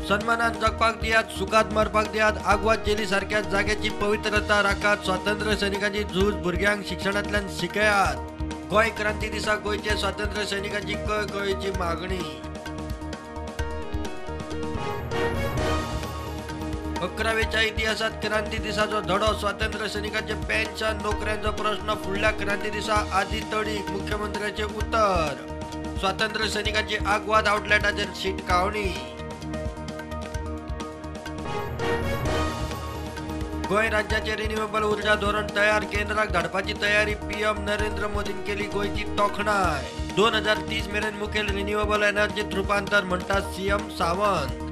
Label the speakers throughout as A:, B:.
A: सन्मानात जगपाक दियात, सुखात मरपाक दियात, आग्वाद जेली सारख्या जाग्याची पवित्रता राखात, स्वातंत्र्य सैनिकांची झूज भुरग्यांक शिक्षणांतल्यान शिकयात. गोय क्रांती दिसा गोयचे स्वातंत्र्य सैनिकांची कळकळीची मागणी. 11वेच्या इतिहासात क्रांती दिसाचो धडो, स्वातंत्र्य सैनिकांचे पेन्शन, नोकऱ्यांचो प्रश्न, फुडल्या क्रांती दिसा आदी तडीक, मुख्यमंत्र्याचे उत्तर. स्वातंत्र्य सैनिकांची आग्वाद आउटलेटाचेर शिटकावणी. गोय राज्याचे रिन्युएबल उर्जा धोरण तयार, केंद्राक धाडपाची तयारी. पीएम नरेंद्र मोदीन केली गोयची तोखणाय. 2030 मेरेन मुखेल रिन्युएबल एनर्जीत रुपांतर म्हणटात सीएम सावंत.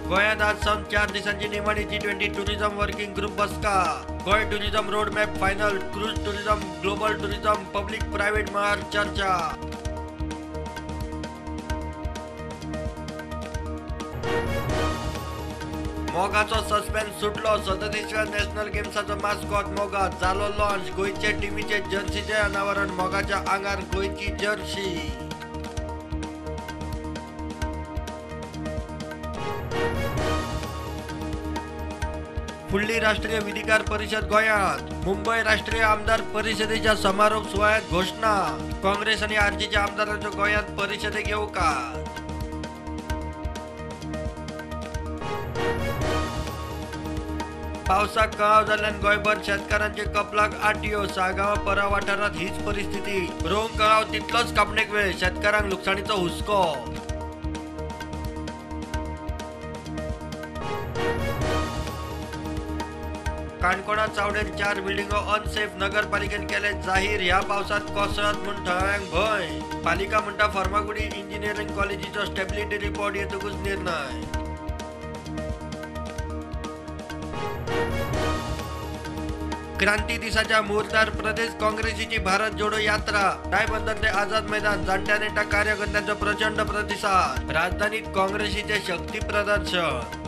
A: गोंयांत आज सावन 4 दिसांची निमाणी G20 टुरिझम वर्किंग ग्रुप बसका. गोय tourism road map final, cruise tourism, global tourism, public private मळार चर्चा. मोगाचो सस्पेन्स सुटलो, 37व्या नॅशनल गेम्साचो मास्कॉट मोगा जालो लॉन्च. गोयचे टीमीचे जर्सीचे अनावरण, मोगाच्या आंगार गोयची जर्सी. फुडली राष्ट्रीय विधिकार परिषद गोंयांत. मुंबय राष्ट्रीय आमदार परिषदेच्या समारोप सुवाळ्यात घोषणा. काँग्रेस आणि आरजीच्या आमदारांचो गोंयांत परिषदेक येवकार. पावसाक कळाव जाल्ल्यान गोंयभर शेतकारांचे कपलाक आटयो. साळगांव परा वाठारांत हीच परिस्थिती. रोवंक कळाव तितलोच कापणेक वेळ, शेतकारांक लुकसाणीचो हुस्को. काणकोणा चावडेर 4 बिल्डिंगो अनसेफ, नगरपालिकेन केले जाहीर. ह्या पावसात कोसळत म्हूण थळाव्यांक भंय. पालिका म्हणटा फर्मागुडी इंजिनियरिंग कॉलेजीचो स्टॅबिलिटी रिपोर्ट येतकूच निर्णय. क्रांती दिसाच्या मुहूर्तार प्रदेश काँग्रेसीची भारत जोडो यात्रा. रायबंदर ते आझाद मैदान, जाणट्या नेत्या कार्यकर्त्यांचो प्रचंड प्रतिसाद. राजधानीत काँग्रेसीचे शक्ती प्रदर्शन.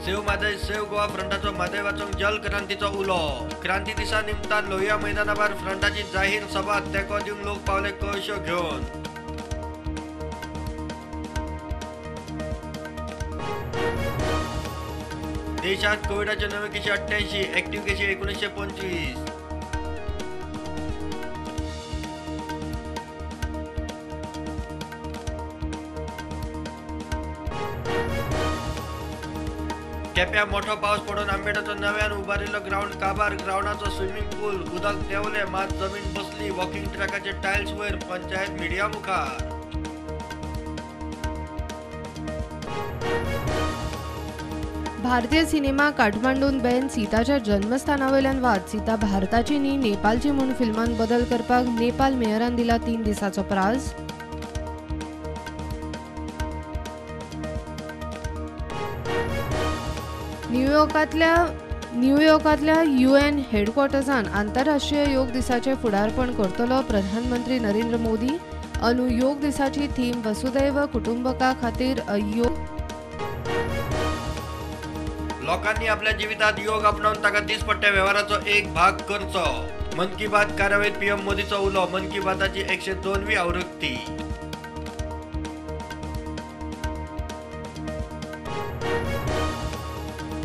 A: सेव मादय सेव गोवा फ्रंटाचो मादय वाचूंक जल क्रांतीचो उलो. क्रांती दिसा निमतान लोहिया मैदानाभार फ्रंटाची जाहीर सभा. तेको दिवंक लोक पावले कळश्यो घेवन. देशात कोविडाचे नवे केशी 88, ऍक्टिव्ह केशी 1925. केप्या मोठो पावस पडून आंबेडाचो नव्यान उबारिल्लो ग्राउंड काबार. ग्राउंडाचो स्विमींग पूल उदक देंवले, मात जमीन बसली. वॉकिंग ट्रॅकाचे टायल्स वयर, पंचायत मिडिया मुखार.
B: भारतीय सिनेमा काठमांडून बॅन. सीताच्या जन्मस्थानावयल्यान वाद. सीता भारताची न्ही नेपाळची म्हूण फिल्मांत बदल करपाक नेपाळ मेयरान दिला 3 दिसाचो प्राझ. न्यूयॉर्कातल्या UN हेडक्वॉर्टर्सान आंतरराष्ट्रीय योग दिसाचे फुडारपण करतलो प्रधानमंत्री नरेंद्र मोदी. योग दिसाची थीम वसुदैव कुटुंबका खातीर योग.
A: लोकांनी आपल्या जिवितात योग अपनावन ताका दिसपट्ट्या व्यवहाराचो एक भाग करचो. मन की बात कार्यावळीत पीएम मोदीचो उलो. मन की बाताची 102वी आवृत्ती.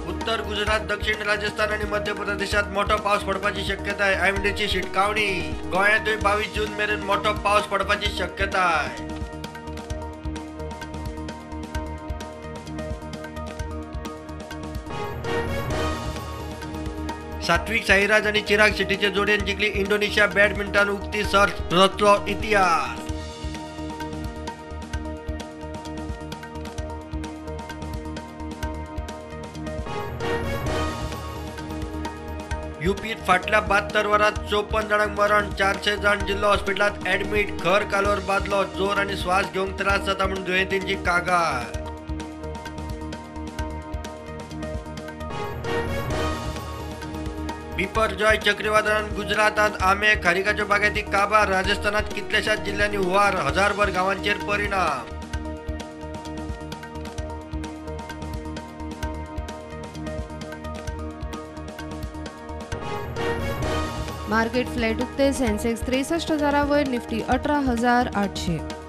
A: उत्तर गुजरात, दक्षिण राजस्थान आणि मध्य प्रदेशात मोठो पावस पडपाची शक्यता आहे. IMDची शिटकावणी. गोंयांतूय 22 जून मेरेन मोठो पावस पडपाची शक्यता आहे. सात्विक साईराज आणि चिराग शेट्टीचे जोडीन जिंकली इंडोनेशिया बॅडमिंटन उक्ती सर्त. रचलो इतिहास. यूपीत फाटल्या 72 वरात 54 जाणांक मरण. 400 जाण जिल्लो हॉस्पिटलात ऍडमिट. खर कालोर बादलो. जोर आणि श्वास घेवंक त्रास जाता म्हूण दुयेंतींची कागाळ. बिपरजॉय चक्रीवादळान गुजरातात आंबे खारीकाच्यो बागायती काबार. राजस्थानात कितल्याशाच जिल्ह्यांनी हुंवार. हजारभर गावांचेर परिणाम.
B: मार्केट फ्लॅट उक्ते सेन्सेक्स 63,000 वयर, निफ्टी 18,800.